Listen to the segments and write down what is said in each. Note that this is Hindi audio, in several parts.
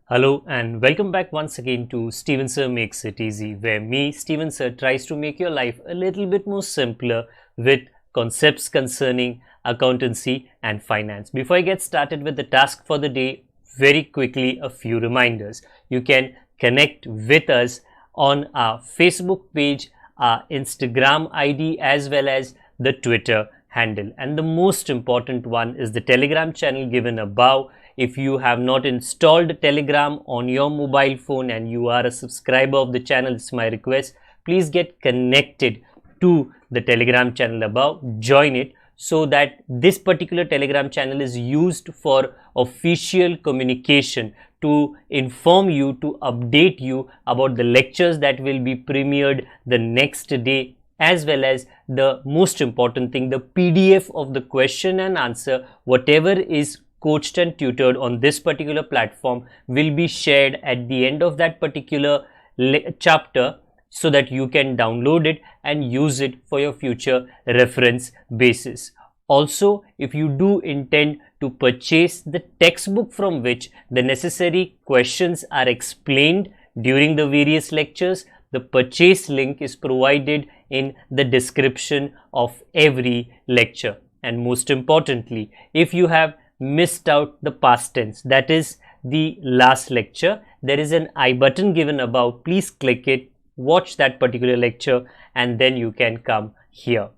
Hello and welcome back once again to Steven Sir Makes It Easy, where me, Steven Sir, tries to make your life a little bit more simpler with concepts concerning accountancy and finance. Before I get started with the task for the day, very quickly a few reminders. You can connect with us on our Facebook page, our Instagram ID, as well as the Twitter handle. And the most important one is the Telegram channel given above. If you have not installed Telegram on your mobile phone and you are a subscriber of the channel, it's my request, please get connected to the Telegram channel above, join it, so that this particular Telegram channel is used for official communication, to inform you, to update you about the lectures that will be premiered the next day, as well as the most important thing, the PDF of the question and answer, whatever is coached and tutored on this particular platform, will be shared at the end of that particular chapter, so that you can download it and use it for your future reference basis. Also, if you do intend to purchase the textbook from which the necessary questions are explained during the various lectures, the purchase link is provided in the description of every lecture. And most importantly, if you have missed out the past tense, that is the last lecture, there is an I button given above. Please click it, watch that particular lecture, and then you can come here.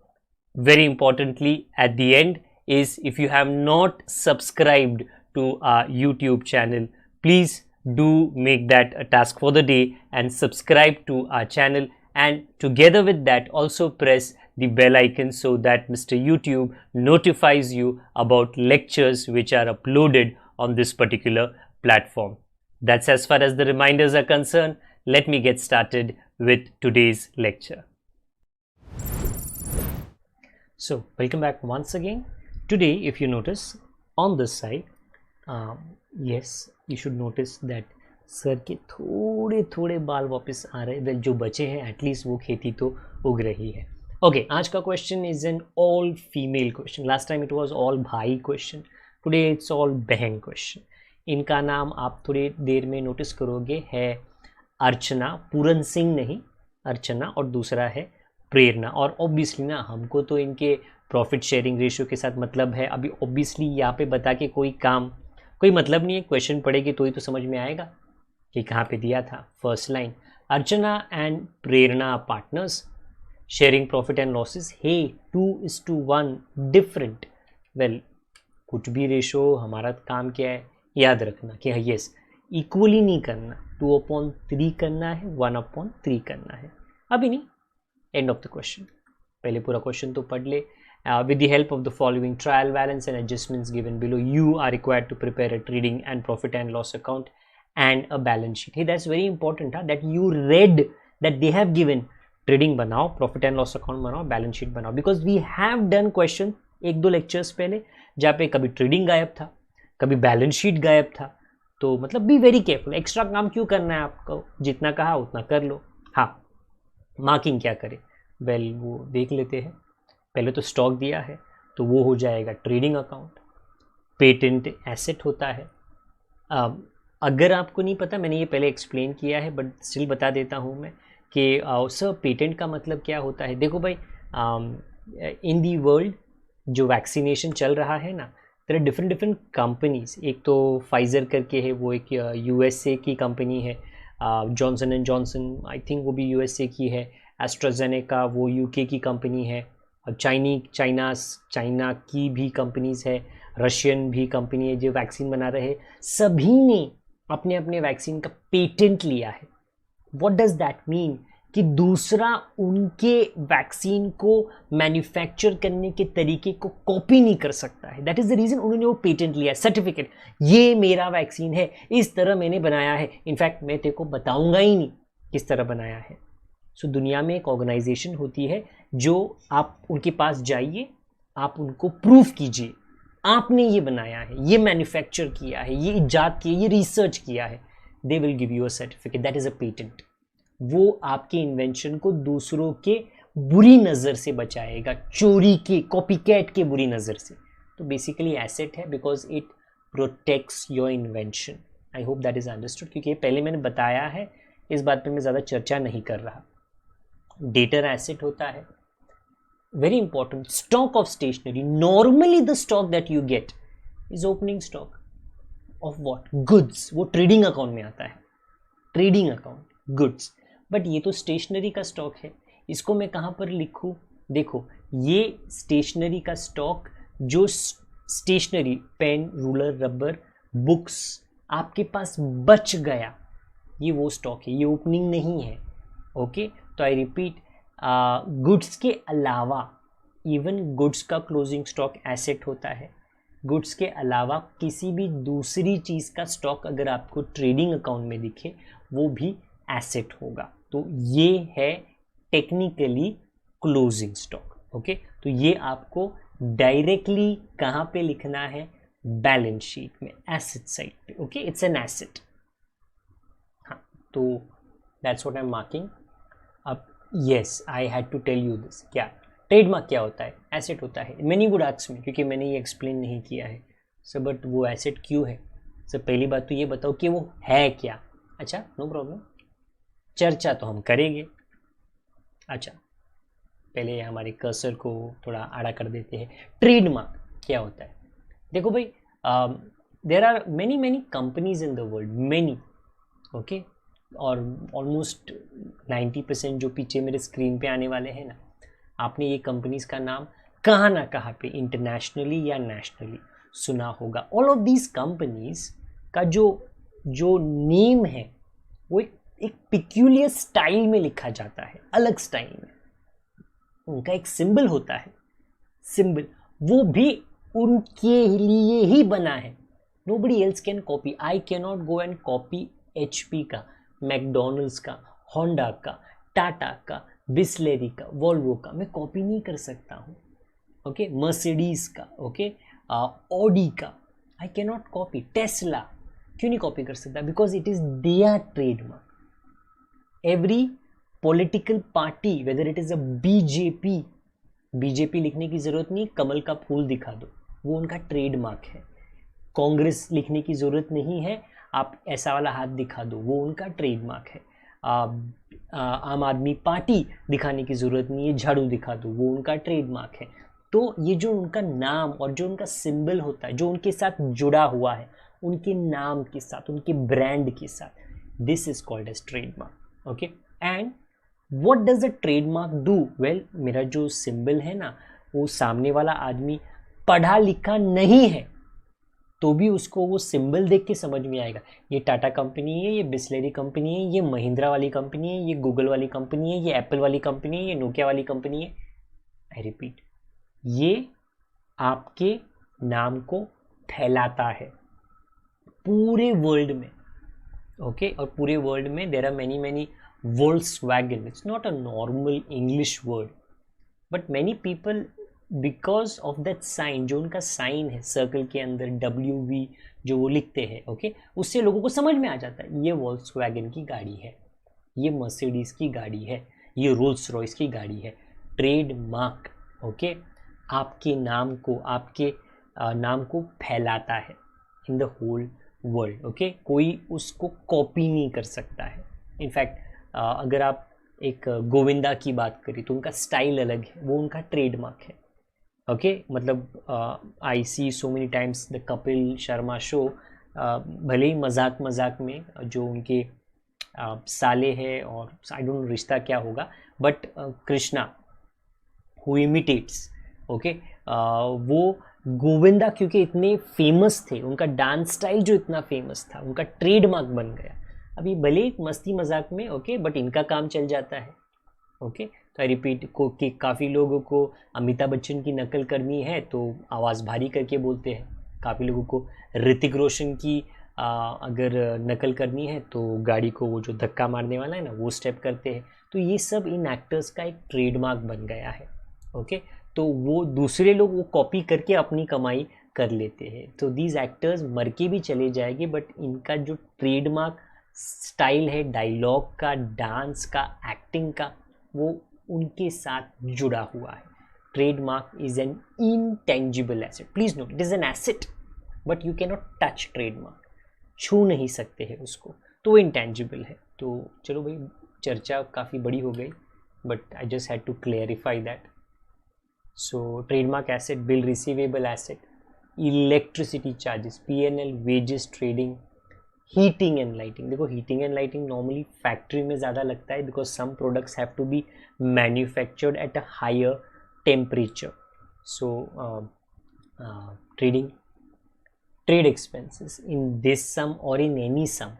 Very importantly, at the end is, if you have not subscribed to our YouTube channel, please do make that a task for the day and subscribe to our channel, and together with that also press the bell icon so that Mr. YouTube notifies you about lectures which are uploaded on this particular platform. That's as far as the reminders are concerned. Let me get started with today's lecture. So welcome back once again. Today, if you notice on this side, yes, you should notice that sir के थोड़े थोड़े बाल वापस आ रहे हैं. वेल, जो बचे हैं एटलीस्ट वो खेती तो उग रही है. ओके, आज का question is an all female question. Last time it was all भाई क्वेश्चन, टुडे इट्स ऑल बहन क्वेश्चन. इनका नाम आप थोड़ी देर में नोटिस करोगे है अर्चना, पूरन सिंह नहीं, अर्चना, और दूसरा है प्रेरणा. और ऑब्वियसली ना, हमको तो इनके प्रॉफिट शेयरिंग रेशियो के साथ मतलब है. अभी ऑब्वियसली यहाँ पे बता के कोई मतलब नहीं है. क्वेश्चन पढ़ेगी तो ही तो समझ में आएगा कि कहाँ पे दिया था. First line, Archana and Prerna partners sharing profit and losses. हे 2:1 डिफरेंट. वेल, कुछ भी रेशो, हमारा काम क्या है, याद रखना कि यस, इक्वली नहीं करना. 2/3 करना है, 1/3 करना है. अभी नहीं, एंड ऑफ द क्वेश्चन. पहले पूरा क्वेश्चन तो पढ़ ले. With the help of the following trial balance and adjustments given below, you are required to prepare a trading and profit and loss account and a balance sheet. Hey, that's very important, that you read that they have given trading बनाओ, profit and loss account बनाओ, balance sheet बनाओ, because we have done question एक दो lectures पहले जहाँ पे कभी trading गायब था, कभी balance sheet गायब था. तो मतलब be very careful. एक्स्ट्रा काम क्यों करना है आपको, जितना कहा उतना कर लो. हाँ, मार्किंग क्या करे, वेल वो देख लेते हैं. पहले तो स्टॉक दिया है तो वो हो जाएगा ट्रेडिंग अकाउंट. पेटेंट एसेट होता है. अगर आपको नहीं पता, मैंने ये पहले एक्सप्लेन किया है बट स्टिल बता देता हूँ मैं कि सर पेटेंट का मतलब क्या होता है. देखो भाई, इन दी वर्ल्ड जो वैक्सीनेशन चल रहा है ना, देयर आर डिफरेंट कंपनीज. एक तो फाइज़र करके है, वो एक यूएसए की कंपनी है. Johnson and Johnson, I think वो भी यूएसए की है. एस्ट्राजेनेका वो यूके की कंपनी है. चाइना की भी कंपनीज है. रशियन भी कंपनी है जो वैक्सीन बना रहे हैं. सभी ने अपने अपने वैक्सीन का पेटेंट लिया है. व्हाट डज दैट मीन, कि दूसरा उनके वैक्सीन को मैन्युफैक्चर करने के तरीके को कॉपी नहीं कर सकता है. दैट इज़ द रीज़न उन्होंने वो पेटेंट लिया, सर्टिफिकेट. ये मेरा वैक्सीन है, इस तरह मैंने बनाया है. इनफैक्ट मैं तेरे को बताऊंगा ही नहीं किस तरह बनाया है. सो दुनिया में एक ऑर्गेनाइजेशन होती है जो, आप उनके पास जाइए, आप उनको प्रूफ कीजिए आपने ये बनाया है, ये मैन्युफैक्चर किया है, ये इजाद किया, ये रिसर्च किया है. They will give you a certificate, that is a patent. वो आपके इन्वेंशन को दूसरों के बुरी नज़र से बचाएगा, चोरी के, कॉपीकैट के बुरी नज़र से. तो बेसिकली एसेट है because it protects your invention. I hope that is understood, क्योंकि पहले मैंने बताया है, इस बात पे मैं ज़्यादा चर्चा नहीं कर रहा। डेटर एसेट होता है, very important, stock of stationery. Normally the stock that you get is opening stock of what? Goods. वो ट्रेडिंग अकाउंट में आता है, ट्रेडिंग अकाउंट, गुड्स। बट ये तो स्टेशनरी का स्टॉक है, इसको मैं कहाँ पर लिखूँ? देखो, ये स्टेशनरी का स्टॉक, जो stationery, pen, ruler, rubber, books आपके पास बच गया, ये वो स्टॉक है, ये ओपनिंग नहीं है। ओके, तो आई रिपीट, गुड्स के अलावा, इवन गुड्स का क्लोजिंग स्टॉक एसेट होता है। गुड्स के अलावा किसी भी दूसरी चीज़ का स्टॉक अगर आपको ट्रेडिंग अकाउंट में दिखे, वो भी एसेट होगा। तो ये है टेक्निकली क्लोजिंग स्टॉक। ओके, तो ये आपको डायरेक्टली कहाँ पे लिखना है? बैलेंस शीट में, एसेट साइड पे। Okay, it's an asset. हाँ, तो that's what I am marking. अब yes, I had to tell you this. क्या ट्रेडमार्क क्या होता है? एसेट होता है। मैनी वुड आस्क मी, क्योंकि मैंने ये एक्सप्लेन नहीं किया है सर, बट वो एसेट क्यों है सर? पहली बात तो ये बताओ कि वो है क्या। अच्छा, नो प्रॉब्लम, चर्चा तो हम करेंगे। अच्छा, पहले हमारे कर्सर को थोड़ा आड़ा कर देते हैं। ट्रेडमार्क क्या होता है? देखो भाई, there are many companies in the world, many. Okay, और ऑलमोस्ट 90% जो पीछे मेरे स्क्रीन पे आने वाले हैं ना, आपने ये कंपनीज का नाम कहाँ ना कहाँ पे इंटरनेशनली या नेशनली सुना होगा। ऑल ऑफ दीज कंपनीज का जो नेम है वो एक पिक्यूलियर स्टाइल में लिखा जाता है, अलग स्टाइल में। उनका एक सिंबल होता है, सिंबल वो भी उनके लिए ही बना है। Nobody else can copy. I can not go and copy HP का, मैकडोनल्ड्स का, होंडा का, टाटा का, बिस्लेरी का, वॉल्वो का, मैं कॉपी नहीं कर सकता हूँ। ओके, मर्सिडीज का, ओके, ऑडी का, I can not copy. Tesla क्यों नहीं कॉपी कर सकता? Because it is their trademark. Every political party, whether it is a BJP लिखने की जरूरत नहीं, कमल का फूल दिखा दो, वो उनका ट्रेडमार्क है। कांग्रेस लिखने की जरूरत नहीं है, आप ऐसा वाला हाथ दिखा दो, वो उनका ट्रेडमार्क है। आम आदमी पार्टी दिखाने की जरूरत नहीं है, झाड़ू दिखा दो, वो उनका ट्रेडमार्क है। तो ये जो उनका नाम और जो उनका सिंबल होता है, जो उनके साथ जुड़ा हुआ है, उनके नाम के साथ, उनके ब्रांड के साथ, this is called as trademark. Okay, and what does the trademark do? Well, मेरा जो सिंबल है ना, वो सामने वाला आदमी पढ़ा लिखा नहीं है तो भी उसको वो सिंबल देख के समझ में आएगा, ये टाटा कंपनी है, ये बिस्लेरी कंपनी है, ये महिंद्रा वाली कंपनी है, ये गूगल वाली कंपनी है, ये एप्पल वाली कंपनी है, ये नोकिया वाली कंपनी है। आई रिपीट, ये आपके नाम को फैलाता है पूरे वर्ल्ड में। ओके, और पूरे वर्ल्ड में there are many Volkswagen. It's not a normal English word, but many people, because of that sign, जो उनका साइन है सर्कल के अंदर WV जो वो लिखते हैं, ओके, उससे लोगों को समझ में आ जाता है ये वोल्क्सवैगन की गाड़ी है, ये मर्सिडीज की गाड़ी है, ये रोल्स रॉयस की गाड़ी है। ट्रेडमार्क, ओके, आपके नाम को, आपके नाम को फैलाता है in the whole world. Okay, कोई उसको कॉपी नहीं कर सकता है। इनफैक्ट अगर आप एक गोविंदा की बात करें तो उनका स्टाइल अलग है, वो उनका ट्रेडमार्क है। ओके, मतलब I see so many times the Kapil Sharma show, भले ही मजाक में जो उनके साले है, और आई डोंट नो रिश्ता क्या होगा, but Krishna who imitates, okay, वो गोविंदा क्योंकि इतने फेमस थे, उनका डांस स्टाइल जो इतना फेमस था, उनका ट्रेडमार्क बन गया। अभी भले एक मस्ती मजाक में, ओके, बट इनका काम चल जाता है। ओके, तो आई रिपीट को कि काफ़ी लोगों को अमिताभ बच्चन की नकल करनी है तो आवाज़ भारी करके बोलते हैं, काफ़ी लोगों को ऋतिक रोशन की अगर नकल करनी है तो गाड़ी को वो जो धक्का मारने वाला है ना, वो स्टेप करते हैं। तो ये सब इन एक्टर्स का एक ट्रेडमार्क बन गया है। ओके, तो वो दूसरे लोग वो कॉपी करके अपनी कमाई कर लेते हैं। तो दीज एक्टर्स मर के भी चले जाएंगे, बट इनका जो ट्रेडमार्क स्टाइल है, डायलॉग का, डांस का, एक्टिंग का, वो उनके साथ जुड़ा हुआ है। Trademark is an intangible asset. Please note, it is an asset, but you can not touch trademark. छू नहीं सकते हैं उसको, तो वो इंटेंजिबल है। तो चलो भाई, चर्चा काफ़ी बड़ी हो गई, but I just had to clarify that. So trademark asset, bill receivable asset, electricity charges, PNL, wages, trading, heating and lighting. देखो heating and lighting normally factory में ज़्यादा लगता है, because some products have to be manufactured at a higher temperature. So trading, trade expenses in this sum और in any sum.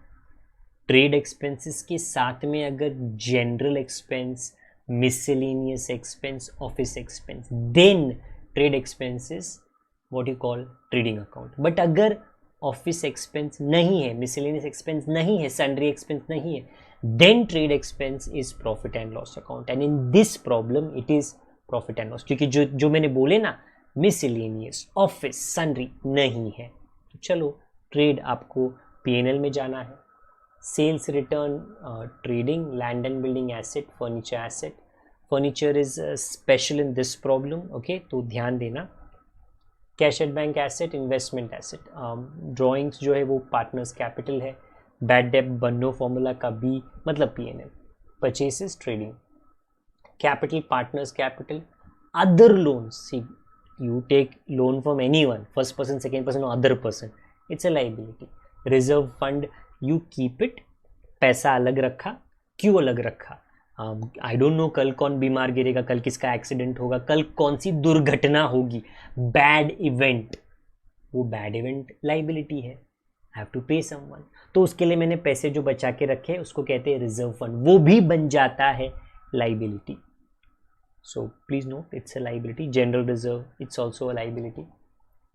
Trade expenses के साथ में अगर general expense, miscellaneous expense, office expense, then trade expenses what you call trading account. But अगर ऑफिस एक्सपेंस नहीं है, मिसलेनियस एक्सपेंस नहीं है, सन्ड्री एक्सपेंस नहीं है, then trade expense is profit and loss account, and in this problem it is profit and loss, क्योंकि जो मैंने बोले ना, मिसलेनियस, ऑफिस, सन्ड्री नहीं है। तो चलो, ट्रेड आपको पीएनएल में जाना है। Sales return, trading, land and building asset, furniture asset. Furniture is special in this problem, okay, तो ध्यान देना। Cash at bank asset, investment asset. Drawings जो है वो पार्टनर्स कैपिटल है। बैड डेट बन्नो फॉर्मूला का बी मतलब PNL. Purchases, trading. Capital, partners capital. Other loans, see you take loan from anyone, first person, second person or other person, it's a liability. Reserve fund, you keep it, पैसा अलग रखा, क्यों अलग रखा? आई डोंट नो कल कौन बीमार गिरेगा, कल किसका एक्सीडेंट होगा, कल कौन सी दुर्घटना होगी, बैड इवेंट, वो बैड इवेंट लाइबिलिटी है, हैव टू पे समवन। तो उसके लिए मैंने पैसे जो बचा के रखे उसको कहते हैं रिजर्व फंड, वो भी बन जाता है liability. So please note, it's a liability. General reserve, it's also a liability.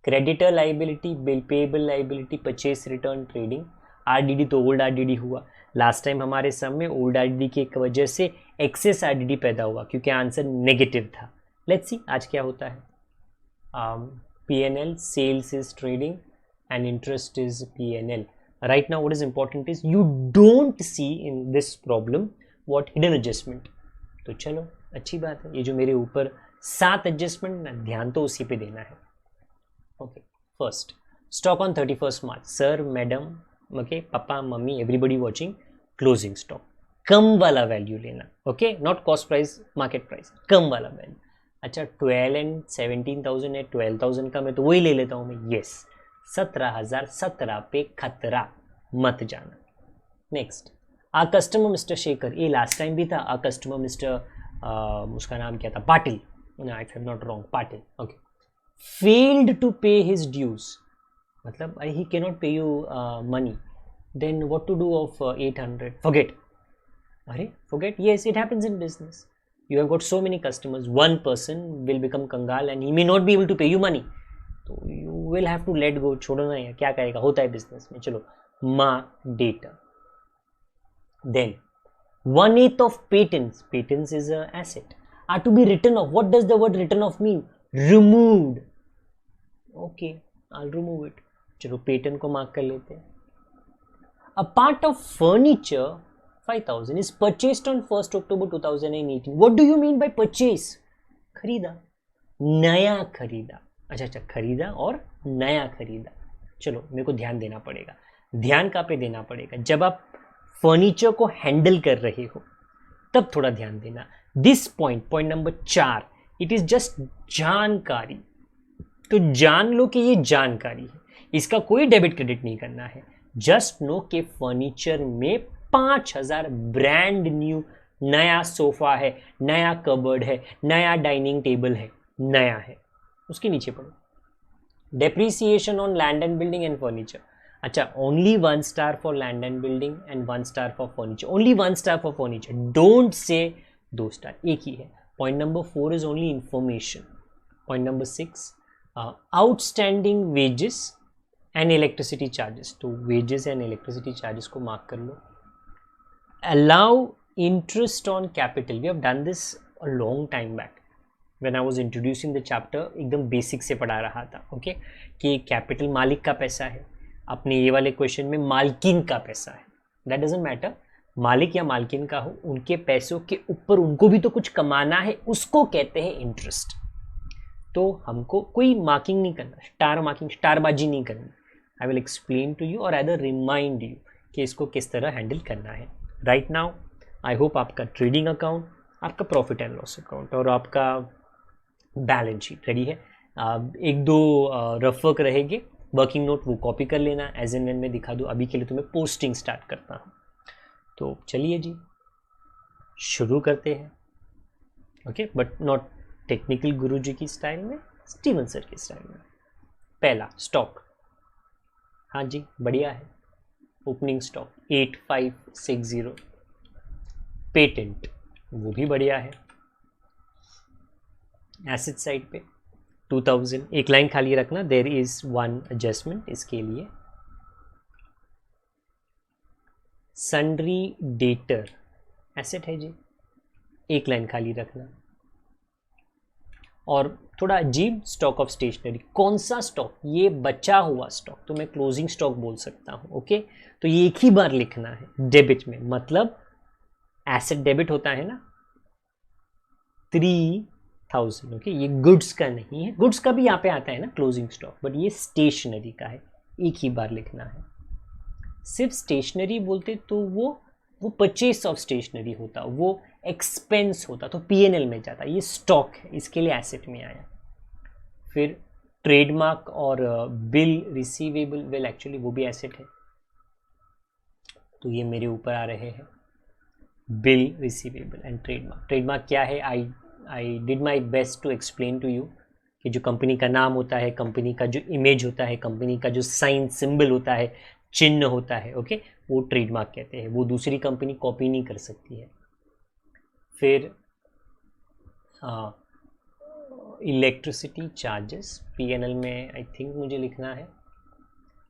Creditor liability, bill payable liability, purchase return, trading. RDD तो ओल्ड RDD हुआ। लास्ट टाइम हमारे सम में ओल्ड RDD की एक वजह से एक्सेस RDD पैदा हुआ, क्योंकि आंसर नेगेटिव था। लेट्स सी आज क्या होता है। PNL, sales is trading and interest is PNL. Right now what is important is you don't see in this problem what hidden adjustment. तो चलो अच्छी बात है, ये जो मेरे ऊपर 7 एडजस्टमेंट ना, ध्यान तो उसी पे देना है। Okay, first stock on 31 March, sir madam, okay, papa mummy, everybody watching, closing stock, कम वाला वैल्यू लेना, okay, not cost price, market price, कम वाला वैल्यू। अच्छा 12 एंड 17,000 है, 12,000 का मैं तो वही ले लेता हूँ मैं, यस, 17,017 पे खतरा मत जाना। नेक्स्ट, आ कस्टमर मिस्टर शेखर, ये लास्ट टाइम भी था, आ कस्टमर मिस्टर उसका नाम क्या था, Patil, if I am not wrong, Patil, okay, failed to pay his dues, मतलब he can not pay you money, then what to do of 800, forget, अरे forget, yes, it happens in business, you have got so many customers, one person will become कंगाल and he may not be able to pay you money, तो you will have to let go, छोड़ना है, क्या करेगा, होता है बिजनेस में। चलो, mark data, then 1/8 of patents is a asset, are to be written off. What does the word written off mean? Removed. Okay, I'll remove it. चलो patent को mark कर लेते हैं। A part of furniture 5,000 is purchased on 1st October 2018. What do you mean by purchase? खरीदा, नया खरीदा। अच्छा, खरीदा और नया खरीदा। चलो, मेरे को ध्यान देना पड़ेगा। ध्यान कहाँ पे देना पड़ेगा? जब आप फर्नीचर को हैंडल कर रहे हो तब थोड़ा ध्यान देना। This point number 4, it is just जानकारी। तो जान लो कि ये जानकारी है, इसका कोई डेबिट क्रेडिट नहीं करना है। जस्ट नो कि फर्नीचर में 5,000 ब्रांड न्यू नया सोफा है, नया कबर्ड है, नया डाइनिंग टेबल है, नया है। उसके नीचे पढ़ो, depreciation on land and building and furniture. अच्छा, only 1 star for land and building and 1 star for furniture, only 1 star for furniture, don't say 2 star, एक ही है। Point number 4 is only information. Point number 6, outstanding wages and electricity charges. तो वेजेस एंड इलेक्ट्रिसिटी चार्जेस को मार्क कर लो। Allow interest on capital, we have done this a long time back when I was introducing the chapter, एकदम बेसिक से पढ़ा रहा था, ओके, कि कैपिटल मालिक का पैसा है। अपने ये वाले क्वेश्चन में मालकिन का पैसा है, दैट डजंट मैटर, मालिक या मालकिन का हो, उनके पैसों के ऊपर उनको भी तो कुछ कमाना है, उसको कहते हैं इंटरेस्ट। तो हमको कोई मार्किंग नहीं करना, स्टार मार्किंग, स्टारबाजी नहीं करनी। I will explain to you और अदर रिमाइंड यू कि इसको किस तरह हैंडल करना है. राइट नाउ आई होप आपका ट्रेडिंग अकाउंट, आपका प्रॉफिट एंड लॉस अकाउंट और आपका बैलेंस शीट रेडी है. एक दो रफ वर्क रहेंगे, वर्किंग नोट वो कॉपी कर लेना, एज एंड व्हेन मैं दिखा दूँ. अभी के लिए तो मैं पोस्टिंग स्टार्ट करता हूँ. तो चलिए जी शुरू करते हैं. ओके, बट नॉट टेक्निकल गुरुजी की स्टाइल में, स्टीवन सर की स्टाइल में. पहला स्टॉक, हाँ जी बढ़िया है. Opening stock 8560. पेटेंट वो भी बढ़िया है. एसेट साइड पे 2000. एक लाइन खाली रखना, देयर इज वन एडजस्टमेंट इसके लिए. सन्ड्री डेटर एसेट है जी, एक लाइन खाली रखना. और थोड़ा अजीब, स्टॉक ऑफ स्टेशनरी. कौन सा स्टॉक? ये बचा हुआ स्टॉक, तो मैं क्लोजिंग स्टॉक बोल सकता हूँ. ओके, तो ये एक ही बार लिखना है डेबिट में, मतलब एसेट डेबिट होता है ना 3000. ओके, ये गुड्स का नहीं है, गुड्स का भी यहाँ पे आता है ना क्लोजिंग स्टॉक, बट ये स्टेशनरी का है, एक ही बार लिखना है. सिर्फ स्टेशनरी बोलते तो वो परचेस ऑफ स्टेशनरी होता, वो एक्सपेंस होता, तो पीएनएल में जाता. ये स्टॉक है, इसके लिए एसेट में आया. फिर ट्रेडमार्क और बिल रिसीवेबल, वेल एक्चुअली वो भी एसेट है, तो ये मेरे ऊपर आ रहे हैं. Bill receivable and trademark. Trademark क्या है? I did my best to explain to you कि जो कंपनी का नाम होता है, कंपनी का जो इमेज होता है, कंपनी का जो साइन सिंबल होता है, चिन्ह होता है, ओके, वो ट्रेडमार्क कहते हैं. वो दूसरी कंपनी कॉपी नहीं कर सकती है. फिर इलेक्ट्रिसिटी चार्जेस पीएनएल में आई थिंक मुझे लिखना है,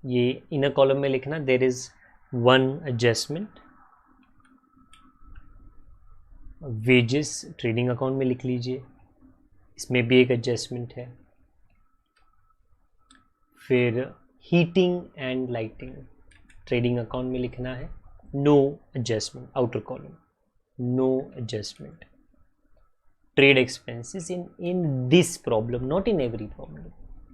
ये इनर कॉलम में लिखना. There is one adjustment. Wages trading account में लिख लीजिए, इसमें भी एक एडजस्टमेंट है. फिर heating and lighting trading account में लिखना है, no adjustment. Outer column no adjustment. Trade expenses in this problem, not in every problem,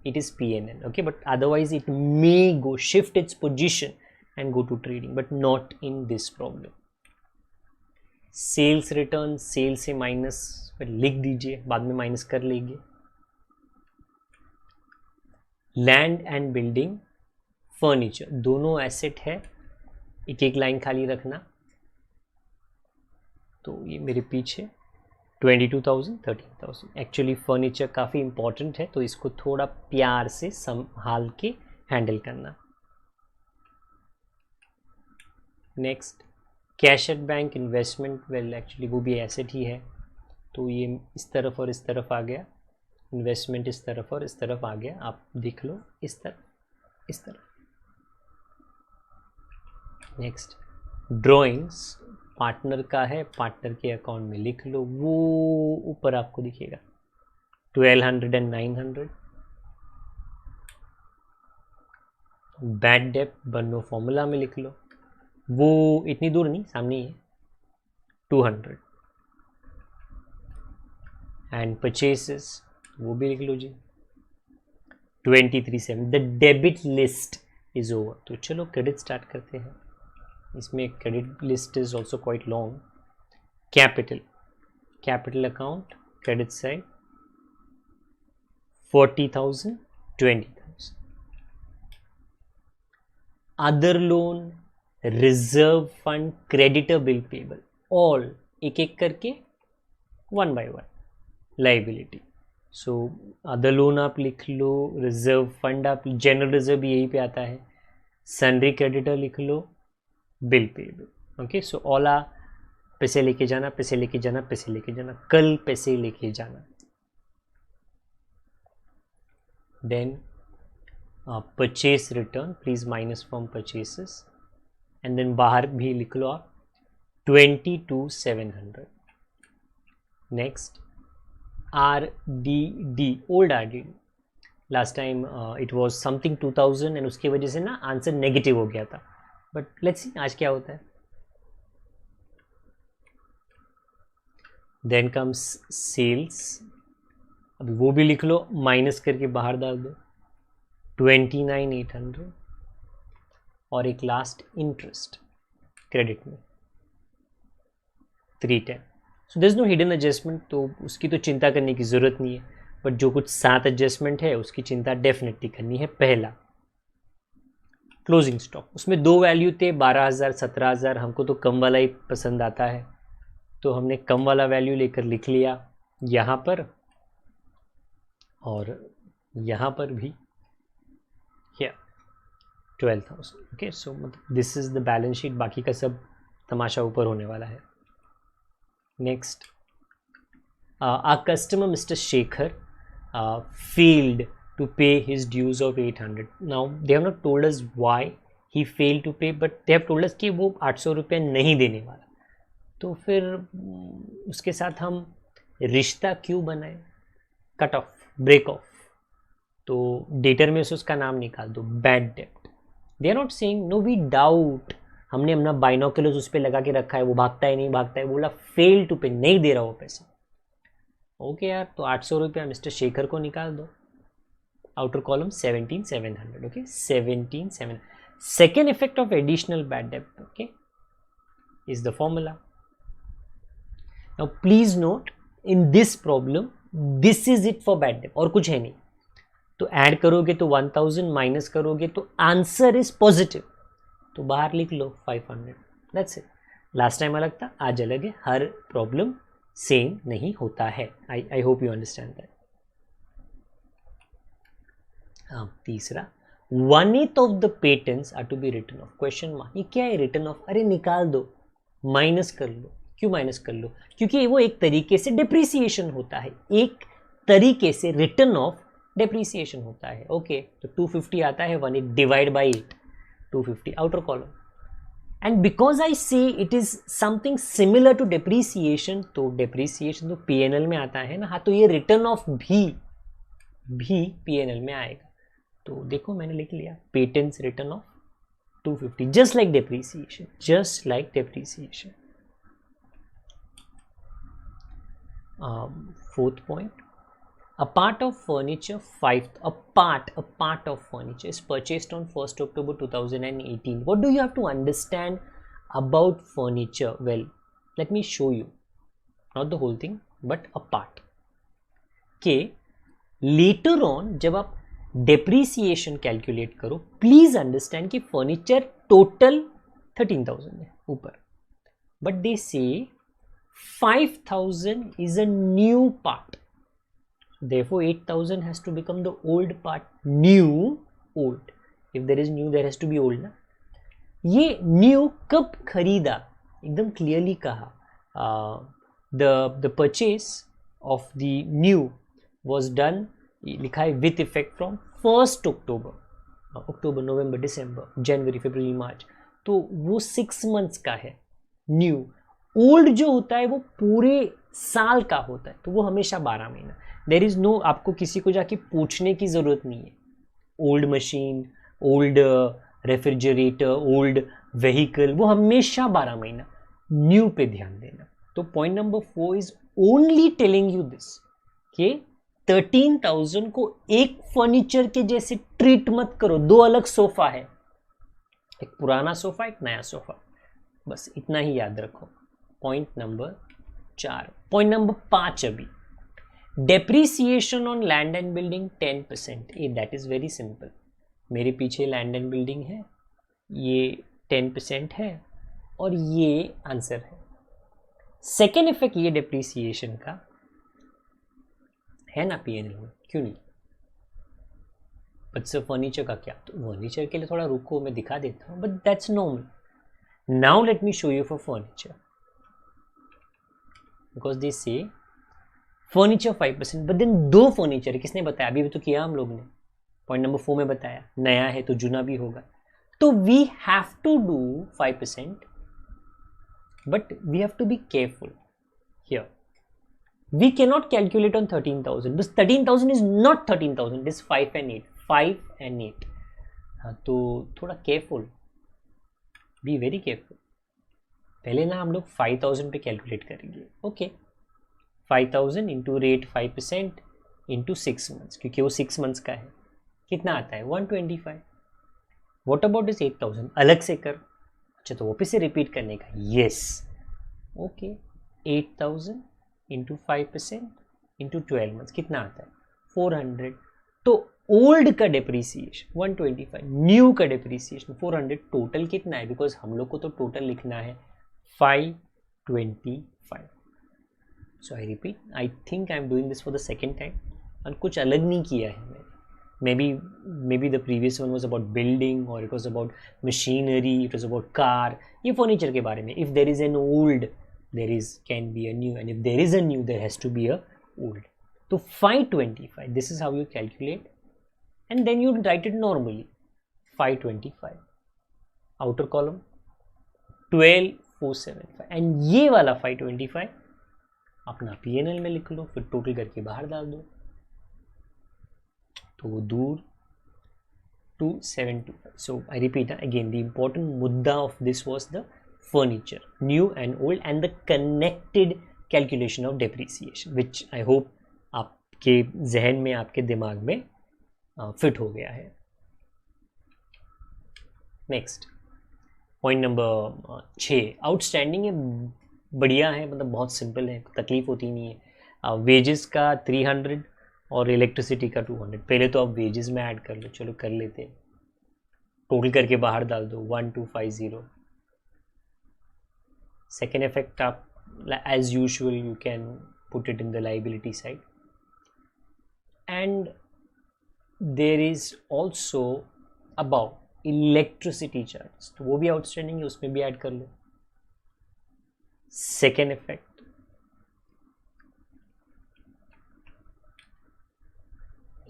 it is PNL, okay, but otherwise it may go shift its position and go to trading, but not in this problem. Sales return, sale से माइनस लिख दीजिए, बाद में माइनस कर लेंगे. लैंड एंड बिल्डिंग, फर्नीचर, दोनों एसेट है, एक एक लाइन खाली रखना. तो ये मेरे पीछे 22,000 13,000. एक्चुअली फर्नीचर काफ़ी इंपॉर्टेंट है, तो इसको थोड़ा प्यार से संभाल के हैंडल करना. Next cash at bank investment, well actually वो भी एसेट ही है, तो ये इस तरफ और इस तरफ आ गया. इन्वेस्टमेंट इस तरफ और इस तरफ आ गया, आप देख लो, इस तरफ इस तरफ. नेक्स्ट ड्राइंग्स, पार्टनर का है, पार्टनर के अकाउंट में लिख लो, वो ऊपर आपको दिखेगा 1200 एंड 900. बैड डेप बनो फॉर्मूला में लिख लो, वो इतनी दूर नहीं, सामने ही है, 200. एंड परचेसेस वो भी लिख लो जी 23,700. The debit list is over. तो चलो क्रेडिट स्टार्ट करते हैं. इसमें credit list is also quite long. Capital account credit side 40,000 20,000. Other loan, reserve fund, creditor, bill payable, all एक एक करके 1 by 1 liability. So other loan आप लिख लो, रिजर्व फंड आप, जनरल रिजर्व यही पे आता है, सन्ड्री क्रेडिटर लिख लो, bill payable. Okay, so all आ पैसे लेके जाना, पैसे लेके जाना, पैसे लेके जाना, कल पैसे लेके जाना. Then purchase return, please minus from purchases. And then बाहर भी लिख लो आप 22,700. Next RDD, old RDD. Last time it was something 2000 and उसकी वजह से ना आंसर नेगेटिव हो गया था, बट लेट्स सी आज क्या होता है. देन कम्स सेल्स, अभी वो भी लिख लो, माइनस करके बाहर डाल दो 29,800. और एक लास्ट इंटरेस्ट क्रेडिट में 310. So there is no hidden adjustment, तो उसकी तो चिंता करने की ज़रूरत नहीं है, बट जो कुछ 7 एडजस्टमेंट है उसकी चिंता डेफिनेटली करनी है. पहला क्लोजिंग स्टॉक, उसमें 2 वैल्यू थे 12,000 17,000. हमको तो कम वाला ही पसंद आता है, तो हमने कम वाला वैल्यू लेकर लिख लिया यहाँ पर और यहाँ पर भी 12,000. ओके, सो मतलब this is the balance sheet. बाकी का सब तमाशा ऊपर होने वाला है. Next, our customer Mr. Shekhar failed to pay his dues of 800. Now they have not told us why he failed to pay, but they have told us कि वो 800 रुपये नहीं देने वाला. तो फिर उसके साथ हम रिश्ता क्यों बनाए? Cut off, break off. तो डेटर में से उसका नाम निकाल दो, बैड डेप्ट. They are not saying no we doubt, हमने अपना बाइनोकुलर्स उस पर लगा के रखा है, वो भागता है नहीं भागता है, बोला फेल टू पे, नहीं दे रहा वो पैसा. ओके यार, तो 800 रुपया मिस्टर शेखर को निकाल दो. Outer column 17,700. Okay, 17,700. Second effect of additional bad डेब्ट, okay, is the formula. Now please note, in this problem this is it for bad डेब्ट, और कुछ है नहीं. तो ऐड करोगे तो 1000, माइनस करोगे तो आंसर इज पॉजिटिव, तो बाहर लिख लो 500. That's it. लास्ट टाइम अलग था, आज अलग है. हर प्रॉब्लम सेम नहीं होता है. I hope you understand that. तीसरा, 1/8 of the patents are to be written off. Question mark, ये क्या है रिटन ऑफ? अरे निकाल दो, माइनस कर लो. क्यों माइनस कर लो? क्योंकि वो एक तरीके से डिप्रिसिएशन होता है, एक तरीके से रिटन ऑफ डिप्रिसिएशन होता है. ओके, तो 250 आता है, 1/8 divide by 8, 250 outer column. And because I say it is something similar to depreciation, तो depreciation तो P&L में आता है ना. हाँ, तो ये रिटर्न ऑफ भी P&L में आएगा. तो देखो मैंने लिख लिया patents return of 250, just like depreciation, just like depreciation. Fourth point, a part of furniture is purchased on 1st October 2018. What do you have to understand about furniture? Well, let me show you. Not the whole thing, but a part. Okay, later on, जब आप depreciation calculate करो, please understand कि furniture total 13,000 है ऊपर. But they say 5,000 is a new part. Therefore 8,000 has to become the old part. New, old. If there is new, there has to be old ना. ये new कब खरीदा? एकदम क्लियरली कहा. The purchase of the new was done, लिखा है with effect from 1st October. October, November, December, January, February, March. तो वो 6 months का है new. ओल्ड जो होता है वो पूरे साल का होता है, तो वो हमेशा 12 महीना. देयर इज नो, आपको किसी को जाके पूछने की ज़रूरत नहीं है. Old machine, old refrigerator, old vehicle, वो हमेशा 12 महीना. न्यू पे ध्यान देना. तो point number 4 is only telling you this कि 13,000 को एक फर्नीचर के जैसे ट्रीट मत करो. 2 अलग सोफा है, एक पुराना सोफा, एक नया सोफा, बस इतना ही याद रखो. Point number 4. पॉइंट नंबर 5 अभी, depreciation on land and building 10%. A that is very simple. मेरे पीछे लैंड एंड बिल्डिंग है, ये 10% है और ये आंसर है. सेकेंड इफेक्ट ये डेप्रीसिएशन का है ना P&L में, क्यों नहीं? बट फर्नीचर का क्या? तो फर्नीचर के लिए थोड़ा रुको, मैं दिखा देता हूँ, but that's normal. Now let me show you for furniture, because they से फर्नीचर 5%, बट देन 2 फर्नीचर है. किसने बताया? अभी भी तो किया हम लोग ने. पॉइंट नंबर 4 में बताया, नया है तो जुना भी होगा. तो we have to do 5%, but we have to be careful here. We can not calculate on 13,000. बस 13,000 is not 13,000, it is 5 and 8. 5 and 8. हाँ, तो थोड़ा केयरफुल, बी वेरी केयरफुल. पहले ना हम लोग 5,000 पे कैलकुलेट करेंगे. Okay, 5,000 into rate 5% into 6 months, क्योंकि वो 6 months का है. कितना आता है? 125. व्हाट अबाउट दिस 8000 अलग से कर। अच्छा तो वापस से रिपीट करने का, yes okay 8000 into 5% into 12 months कितना आता है 400। तो ओल्ड का डेप्रीसिएशन 125, न्यू का डेप्रीसिएशन 400, टोटल कितना है, बिकॉज हम लोग को तो टोटल लिखना है 525। So I repeat, I think I am doing this for the second time, और कुछ अलग नहीं किया है मैंने। maybe the previous one was about building, or it was about machinery, it was about car, ये furniture के बारे में। if there is an old, there is can be a new, and if there is a new, there has to be a old. तो 525, this is how you calculate, and then you write it normally 525, outer column 12475, and ये वाला 525 अपना P&L में लिख लो, फिर टोटल करके बाहर डाल दो, तो वो दूर 2725. So I repeat again, the important mudda of this was the furniture, new and old, and the connected calculation of depreciation, which I hope आपके जहन में, आपके दिमाग में फिट हो गया है। नेक्स्ट पॉइंट नंबर 6, आउटस्टैंडिंग है, बढ़िया है, मतलब बहुत सिंपल है, तकलीफ होती नहीं है। वेजेस का 300 और इलेक्ट्रिसिटी का 200। पहले तो आप वेजेस में ऐड कर लो, चलो कर लेते हैं, टोटल करके बाहर डाल दो 1250। सेकेंड इफेक्ट आप as usual you can put it in the liability side, and there is also about electricity charge, तो वो भी आउटस्टैंडिंग है, उसमें भी ऐड कर लो। सेकेंड इफेक्ट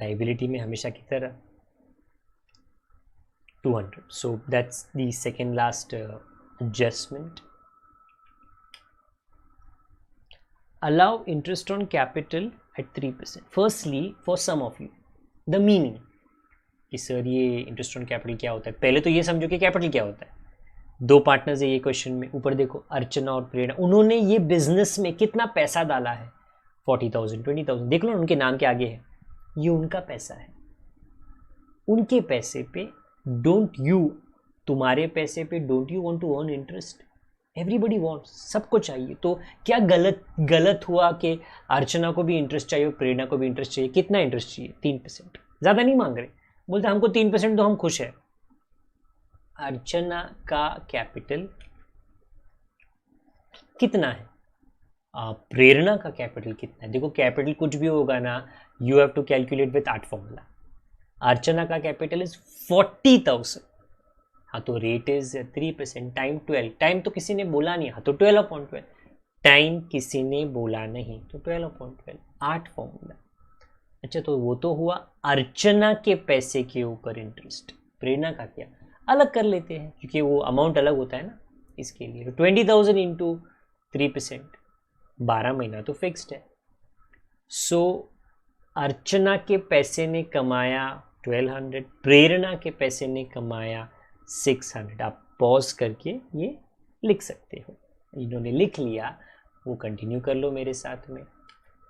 लाइबिलिटी में हमेशा की तरह 200. So that's the second last adjustment. Allow interest on capital at 3%. Firstly, for some of you, the meaning कि सर ये इंटरेस्ट ऑन कैपिटल क्या होता है, पहले तो ये समझो कि कैपिटल क्या होता है। दो पार्टनर्स है ये क्वेश्चन में, ऊपर देखो अर्चना और प्रेरणा, उन्होंने ये बिजनेस में कितना पैसा डाला है, 40,000 20,000, देख लो उनके नाम के आगे है, ये उनका पैसा है। उनके पैसे पे डोंट यू, तुम्हारे पैसे पे don't you want to earn interest? Everybody wants, सबको चाहिए। तो क्या गलत हुआ कि अर्चना को भी इंटरेस्ट चाहिए, प्रेरणा को भी इंटरेस्ट चाहिए? कितना इंटरेस्ट चाहिए? 3%, ज़्यादा नहीं मांग रहे, बोलते हमको 3% दो, हम खुश है। अर्चना का कैपिटल कितना है, प्रेरणा का कैपिटल कितना है? देखो कैपिटल कुछ भी होगा ना, you have to calculate with 8 formula. Archana का कैपिटल इज 40,000, हाँ तो रेट इज 3% टाइम 12, टाइम तो किसी ने बोला नहीं, हाँ तो 12/12, टाइम किसी ने बोला नहीं तो 12/12, 8 फॉर्मूला। अच्छा तो वो तो हुआ अर्चना के पैसे के ऊपर इंटरेस्ट, प्रेरणा का क्या अलग कर लेते हैं क्योंकि वो अमाउंट अलग होता है ना, इसके लिए तो 20,000 इंटू 3%, 12 महीना तो फिक्स्ड है। सो अर्चना के पैसे ने कमाया 1200, प्रेरणा के पैसे ने कमाया 600। आप पॉज करके ये लिख सकते हो, इन्होंने लिख लिया, वो कंटिन्यू कर लो मेरे साथ में।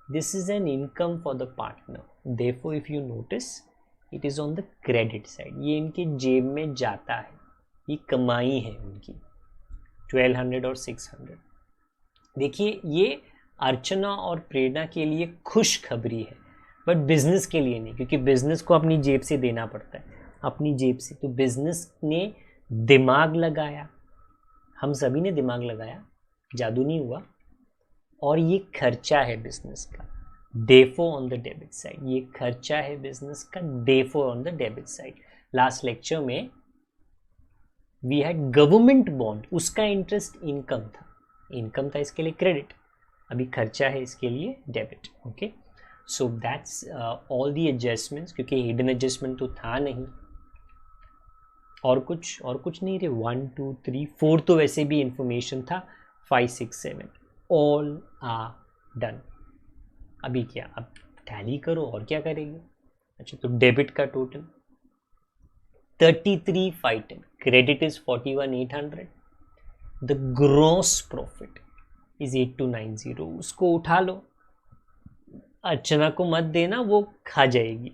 This is an income for the partner, therefore if you notice it is on the credit side, ये इनकी जेब में जाता है, ये कमाई है उनकी 1200 और 600। देखिए ये अर्चना और प्रेरणा के लिए खुशखबरी है, बट बिजनेस के लिए नहीं, क्योंकि बिजनेस को अपनी जेब से देना पड़ता है, अपनी जेब से। तो बिजनेस ने दिमाग लगाया, हम सभी ने दिमाग लगाया, जादू नहीं हुआ, और ये खर्चा है बिजनेस का, therefore on the debit side, ये खर्चा है बिजनेस का, therefore on the debit side. Last lecture में वी हैड गवर्नमेंट बॉन्ड, उसका इंटरेस्ट इनकम था, इनकम था इसके लिए क्रेडिट, अभी खर्चा है इसके लिए debit. Okay, so that's all the adjustments, क्योंकि हिडन एडजस्टमेंट तो था नहीं, और कुछ नहीं थे। 1 2 3 4 तो वैसे भी इंफॉर्मेशन था, 5 6 7 ऑल आर डन। अभी क्या, अब टैली करो, और क्या करेंगे। अच्छा तो डेबिट का total 33,510, credit is 41,800, the gross profit is 8290, उसको उठा लो, अर्चना को मत देना, वो खा जाएगी।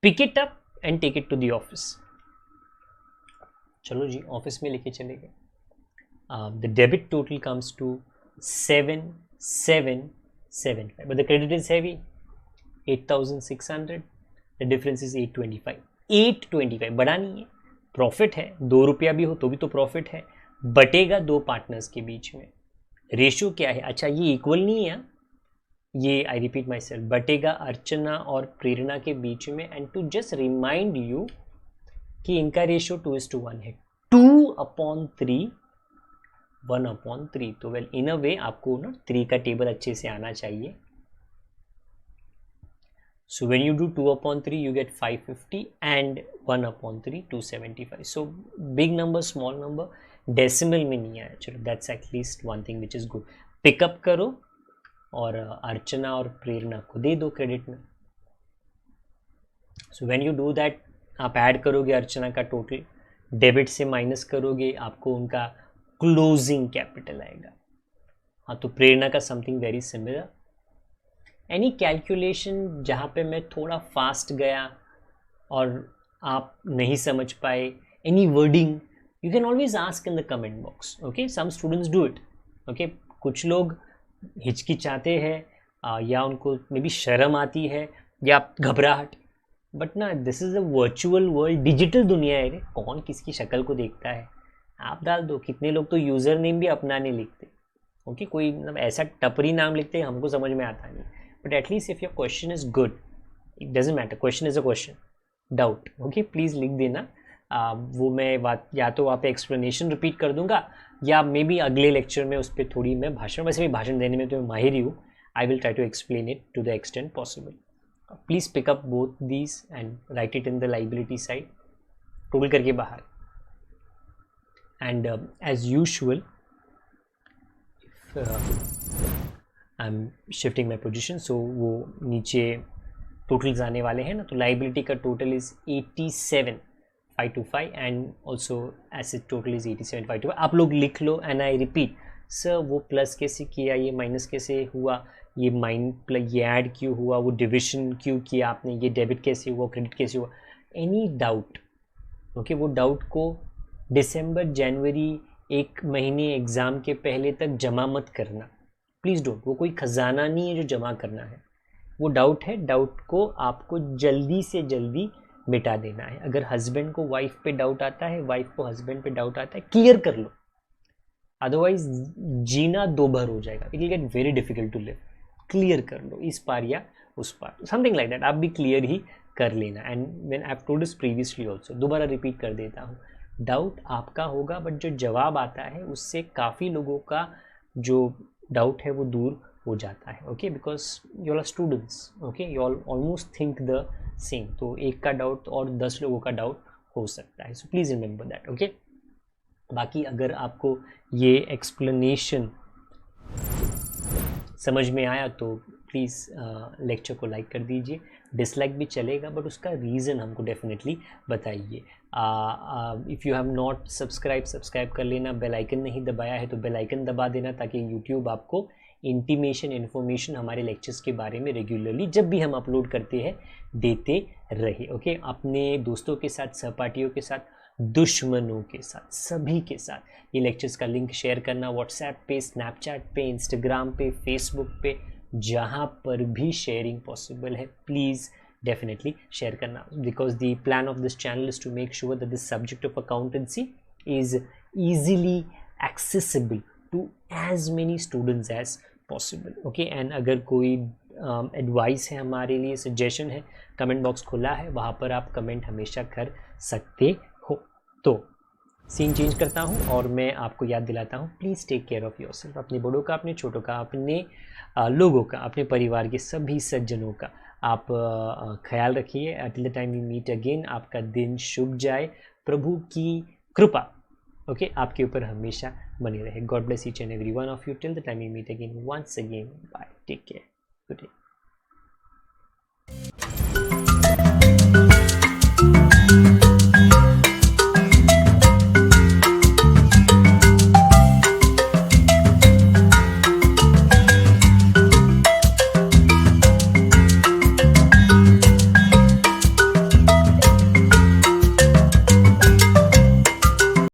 Pick it up and take it to the office, चलो जी ऑफिस में लेके चले गए. The debit total comes to 7775, but the credit is heavy, 8600. The difference is 825. 825 बड़ा नहीं है, प्रॉफिट है. 2 रुपया भी हो तो भी तो प्रॉफिट है. बटेगा दो पार्टनर्स के बीच में. रेशियो क्या है? अच्छा ये इक्वल नहीं है, ये आई रिपीट माई सेल्फ, बटेगा अर्चना और प्रेरणा के बीच में. And to just remind you कि इनका रेशियो 2:1 है. 2/3 1/3. तो वेल इन अ वे आपको ना 3 का टेबल अच्छे से आना चाहिए. So when you do 2/3 you get 550 and 1/3 275. So big number small number decimal में नहीं आया. चलो that's at least one thing which is good. Pickup करो और अर्चना और प्रेरणा को दे दो क्रेडिट में. So when you do that आप ऐड करोगे अर्चना का टोटल, डेबिट से माइनस करोगे, आपको उनका क्लोजिंग कैपिटल आएगा. हाँ तो प्रेरणा का something very similar. Any calculation जहाँ पे मैं थोड़ा फास्ट गया और आप नहीं समझ पाए, any wording, you can always ask in the comment box. Okay, some students do it. Okay, कुछ लोग हिचकिचाते हैं या उनको मे बी शर्म आती है या घबराहट. बट ना, this is a virtual world, digital दुनिया है रे. कौन किसकी शक्ल को देखता है? आप डाल दो. कितने लोग तो यूज़र नेम भी अपना नहीं लिखते. ओके, कोई मतलब ऐसा टपरी नाम लिखते हैं, हमको समझ में आता नहीं. But at least if your question is good, it doesn't matter, question is a question. Doubt okay please लिख देना. वो मैं बात या तो वहाँ पे एक्सप्लेनेशन रिपीट कर दूंगा या मे बी अगले लेक्चर में उस पर थोड़ी मैं भाषण, वैसे भी भाषण देने में तो मैं माहिर ही हूँ. I will try to explain it to the extent possible. Please pick up both these and write it in the liability side, total करके बाहर. And as usual I am shifting my position, so वो नीचे टोटल्स आने वाले हैं ना. तो लाइबिलिटी का total is 87,525 and also asset total is 87,525. आप लोग लिख लो. एंड आई रिपीट, सर वो प्लस कैसे किया, ये माइनस कैसे हुआ, ये ये ऐड क्यों हुआ, वो डिविजन क्यों किया आपने, ये डेबिट कैसे हुआ, क्रेडिट कैसे हुआ, एनी डाउट ओके, वो डाउट को दिसंबर जनवरी 1 महीने एग्ज़ाम के पहले तक जमा मत करना. Please don't. वो कोई ख़जाना नहीं है जो जमा करना है. वो डाउट है, डाउट को आपको जल्दी से जल्दी मिटा देना है. अगर हस्बैंड को वाइफ पे डाउट आता है, वाइफ को हस्बैंड पे डाउट आता है, क्लियर कर लो. अदरवाइज जीना दो बार हो जाएगा. It will get very difficult to live. Clear कर लो इस पार या उस पार, समथिंग लाइक दैट. आप भी क्लियर ही कर लेना. And when I have told this previously also, दोबारा रिपीट कर देता हूँ, डाउट आपका होगा बट जो जवाब आता है उससे काफ़ी लोगों का जो डाउट है वो दूर हो जाता है. Okay, because you are students. Okay, you all almost think the same. तो एक का डाउट और 10 लोगों का डाउट हो सकता है. So please remember that. Okay, बाकी अगर आपको ये एक्सप्लेनेशन समझ में आया तो प्लीज़ लेक्चर को लाइक कर दीजिए. डिसलाइक भी चलेगा बट उसका रीज़न हमको डेफिनेटली बताइए. If you have not subscribe कर लेना. बेल आइकन नहीं दबाया है तो बेल आइकन दबा देना ताकि यूट्यूब आपको इंटीमेशन इन्फॉर्मेशन हमारे लेक्चर्स के बारे में रेगुलरली जब भी हम अपलोड करते हैं देते रहे. ओके, अपने दोस्तों के साथ, सहपाठियों के साथ, दुश्मनों के साथ, सभी के साथ ये लेक्चर्स का लिंक शेयर करना. व्हाट्सएप पे, स्नैपचैट पे, इंस्टाग्राम पे, फेसबुक पे, जहाँ पर भी शेयरिंग पॉसिबल है प्लीज़ डेफिनेटली शेयर करना. Because the plan of this channel is to make sure that this subject of accountancy is easily accessible to as many students as possible. Okay, and अगर कोई एडवाइस है हमारे लिए, सजेशन है, कमेंट बॉक्स खुला है, वहाँ पर आप कमेंट हमेशा कर सकते हो. तो सीन चेंज करता हूँ और मैं आपको याद दिलाता हूँ, please take care of yourself. अपने बड़ों का, अपने छोटों का, अपने लोगों का, अपने परिवार के सभी सज्जनों का आप ख्याल रखिए. Till the time we meet again, आपका दिन शुभ जाए. प्रभु की कृपा ओके आपके ऊपर हमेशा बनी रहे. God bless each and every one of you. Till the time we meet again, once again, bye, take care, good day.